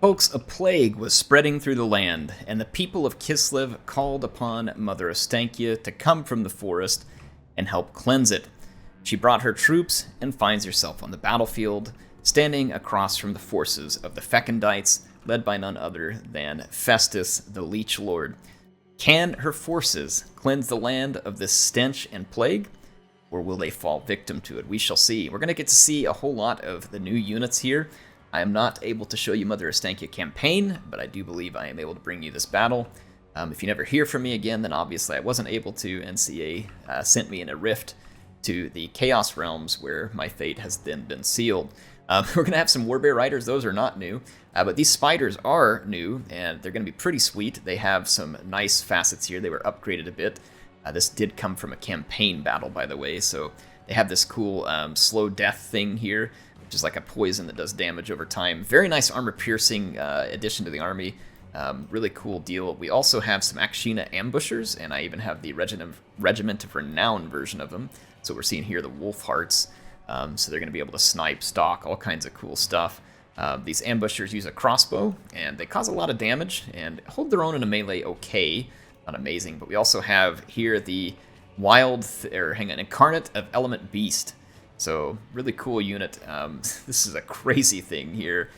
Folks, a plague was spreading through the land, and the people of Kislev called upon Mother Ostankya to come from the forest and help cleanse it. She brought her troops and finds herself on the battlefield, standing across from the forces of the Fecundites, led by none other than Festus, the Leech Lord. Can her forces cleanse the land of this stench and plague, or will they fall victim to it? We shall see. We're going to get to see a whole lot of the new units here. I am not able to show you Mother Ostankya campaign, but I do believe I am able to bring you this battle. If you never hear from me again, then obviously I wasn't able to. NCA sent me in a rift to the Chaos Realms where my fate has then been sealed. We're going to have some Warbear Riders. Those are not new, but these spiders are new, and they're going to be pretty sweet. They have some nice facets here. They were upgraded a bit. This did come from a campaign battle, by the way, so they have this cool slow death thing here, which is like a poison that does damage over time. Very nice armor-piercing addition to the army. Really cool deal. We also have some Akshina ambushers, and I even have the Regiment of Renown version of them. So we're seeing here the Wolf Hearts. So they're going to be able to snipe, stalk, all kinds of cool stuff. These ambushers use a crossbow, and they cause a lot of damage and hold their own in a melee okay. Not amazing, but we also have here the Incarnate of Element Beast. So really cool unit. This is a crazy thing here.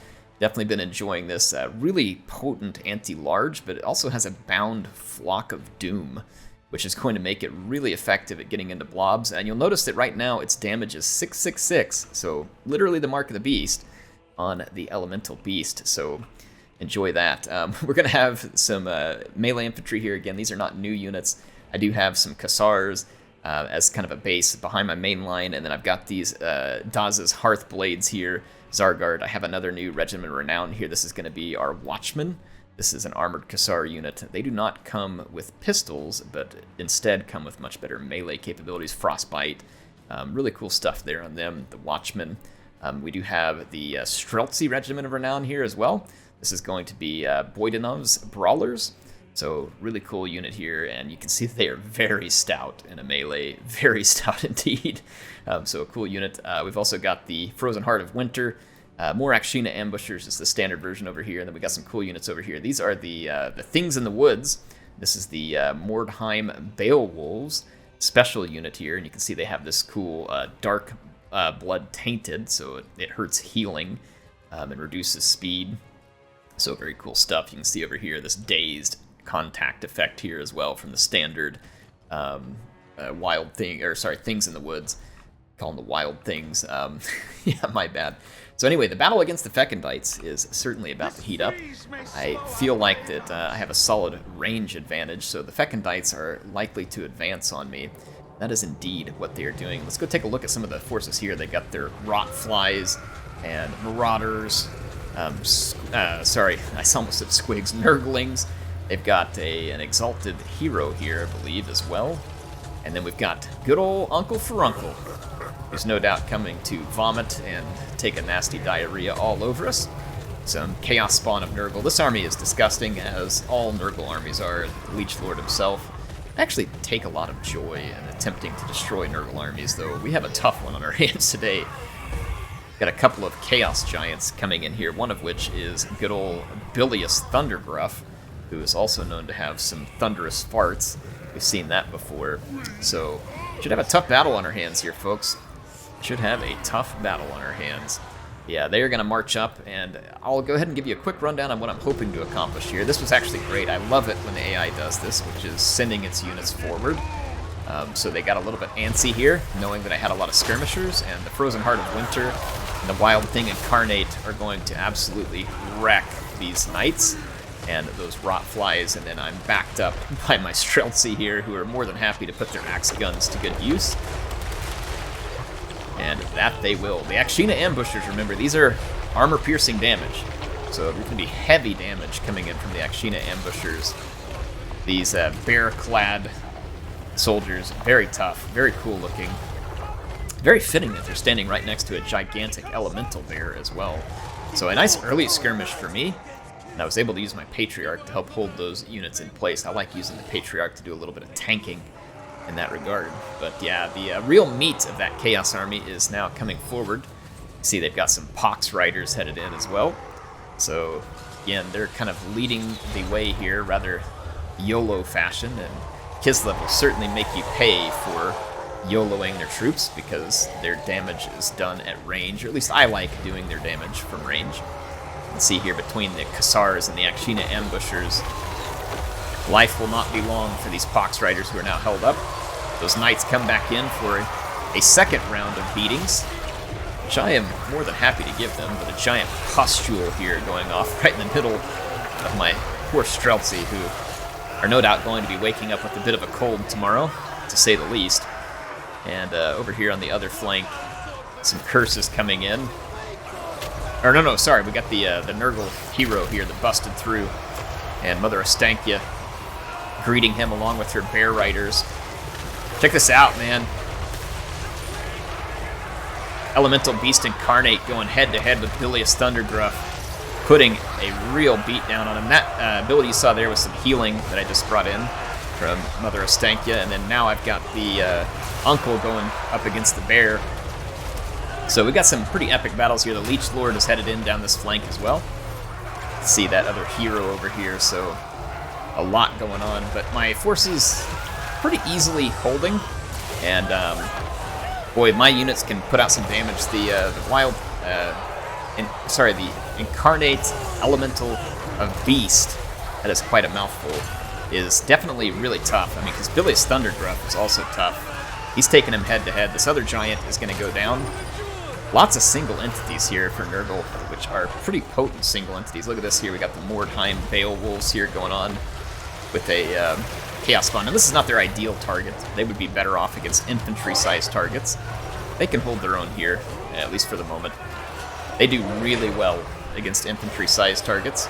Definitely been enjoying this. Really potent anti-large, but it also has a bound Flock of Doom, which is going to make it really effective at getting into blobs. And you'll notice that right now its damage is 666, so literally the mark of the beast on the elemental beast. So enjoy that. We're going to have some melee infantry here. Again, these are not new units. I do have some Kassars as kind of a base behind my main line, and then I've got these Daz's Hearth Blades here, Zargard. I have another new Regiment of Renown here. This is going to be our Watchman. This is an armored Kassar unit. They do not come with pistols, but instead come with much better melee capabilities, Frostbite. Really cool stuff there on them, the Watchmen. We do have the Streltsy Regiment of Renown here as well. This is going to be Boydanov's Brawlers. So really cool unit here, and you can see they are very stout in a melee. Very stout indeed. So a cool unit. We've also got the Frozen Heart of Winter. More Akshina ambushers is the standard version over here, and then we got some cool units over here. These are the Things in the Woods. This is the Mordheim Beowulfs special unit here, and you can see they have this cool Dark Blood Tainted, so it hurts healing and reduces speed. So very cool stuff. You can see over here this Dazed contact effect here as well from the standard Things in the Woods. Call them the Wild Things. Yeah, my bad. So anyway, the battle against the Fecundites is certainly about to heat up. I feel like that I have a solid range advantage, so the Fecundites are likely to advance on me. That is indeed what they are doing. Let's go take a look at some of the forces here. They got their Rot Flies and Marauders. Sorry, I almost said Squigs. Nurglings. They've got an Exalted Hero here, I believe, as well. And then we've got good old Uncle Furuncle, who's no doubt coming to vomit and take a nasty diarrhea all over us. Some Chaos Spawn of Nurgle. This army is disgusting, as all Nurgle armies are. The Leech Lord himself. I actually take a lot of joy in attempting to destroy Nurgle armies, though. We have a tough one on our hands today. Got a couple of Chaos Giants coming in here, one of which is good old Bilious Thundergruff, who is also known to have some thunderous farts. We've seen that before. So, should have a tough battle on our hands here, folks. Should have a tough battle on our hands. Yeah, they are going to march up, and I'll go ahead and give you a quick rundown on what I'm hoping to accomplish here. This was actually great. I love it when the AI does this, which is sending its units forward. So they got a little bit antsy here, knowing that I had a lot of skirmishers, and the Frozen Heart of Winter and the Wild Thing Incarnate are going to absolutely wreck these knights and those Rot Flies, and then I'm backed up by my Streltsy here, who are more than happy to put their axe guns to good use. And that they will. The Akshina ambushers, remember, these are armor-piercing damage. So there's going to be heavy damage coming in from the Akshina ambushers. These bear-clad soldiers, very tough, very cool looking. Very fitting that they're standing right next to a gigantic elemental bear as well. So a nice early skirmish for me. And I was able to use my Patriarch to help hold those units in place. I like using the Patriarch to do a little bit of tanking in that regard. But yeah, the real meat of that Chaos Army is now coming forward. See, they've got some Pox Riders headed in as well. So, again, they're kind of leading the way here, rather YOLO fashion, and Kislev will certainly make you pay for YOLOing their troops because their damage is done at range, or at least I like doing their damage from range. You can see here between the Cassars and the Akshina ambushers, life will not be long for these Pox Riders who are now held up. Those Knights come back in for a second round of beatings, which I am more than happy to give them, but a giant pustule here going off right in the middle of my poor Streltsy, who are no doubt going to be waking up with a bit of a cold tomorrow, to say the least. And over here on the other flank, some curses coming in. Or no, sorry, we got the Nurgle hero here that busted through, and Mother Ostankya greeting him along with her bear riders. Check this out, man. Elemental Beast Incarnate going head-to-head with Bilious Thundergruff, putting a real beat down on him. That ability you saw there was some healing that I just brought in from Mother Ostankya, and then now I've got the Uncle going up against the bear. So we got some pretty epic battles here. The Leech Lord is headed in down this flank as well. See that other hero over here, so a lot going on. But my forces pretty easily holding, and boy, my units can put out some damage. The wild, the Incarnate Elemental of Beast, that is quite a mouthful, is definitely really tough. I mean, because Bilious Thundergruff is also tough. He's taking him head-to-head. This other giant is going to go down. Lots of single entities here for Nurgle, which are pretty potent single entities. Look at this here. We got the Mordheim Beowulfs here going on with a Chaos Spawn. And this is not their ideal target. They would be better off against infantry-sized targets. They can hold their own here, at least for the moment. They do really well against infantry-sized targets.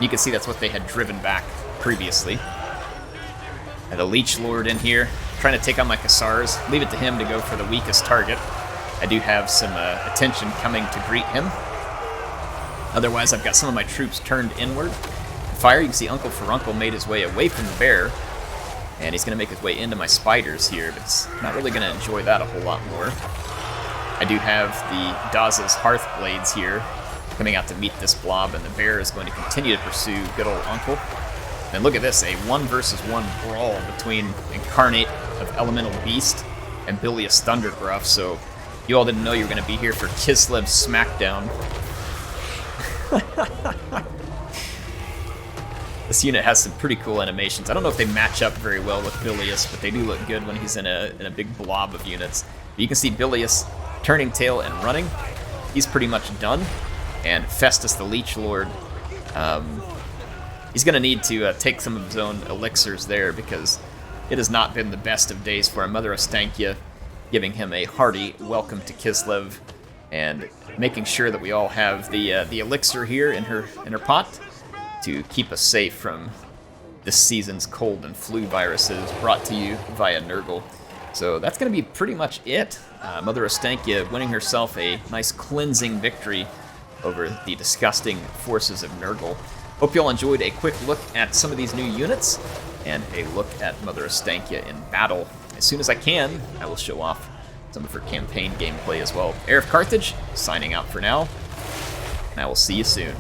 You can see that's what they had driven back previously. And the Leech Lord in here, trying to take on my Cassars. Leave it to him to go for the weakest target. I do have some attention coming to greet him. Otherwise, I've got some of my troops turned inward. Fire, you can see Uncle Furuncle made his way away from the bear, and he's going to make his way into my spiders here, but it's not really going to enjoy that a whole lot more. I do have the Daz's Hearth Blades here coming out to meet this blob, and the bear is going to continue to pursue good old Uncle. And look at this, a 1-versus-1 brawl between Incarnate of Elemental Beast and Bilious Thundergruff, so you all didn't know you were going to be here for Kislev's Smackdown. This unit has some pretty cool animations. I don't know if they match up very well with Bilious, but they do look good when he's in a big blob of units. But you can see Bilious turning tail and running. He's pretty much done. And Festus, the Leech Lord, he's going to need to take some of his own elixirs there, because it has not been the best of days for him. Mother Ostankya giving him a hearty welcome to Kislev, and making sure that we all have the elixir here in her pot to keep us safe from this season's cold and flu viruses brought to you via Nurgle. So that's going to be pretty much it. Mother Ostankya winning herself a nice cleansing victory over the disgusting forces of Nurgle. Hope you all enjoyed a quick look at some of these new units, and a look at Mother Ostankya in battle. As soon as I can, I will show off some of her campaign gameplay as well. HeirofCarthage, signing out for now, and I will see you soon.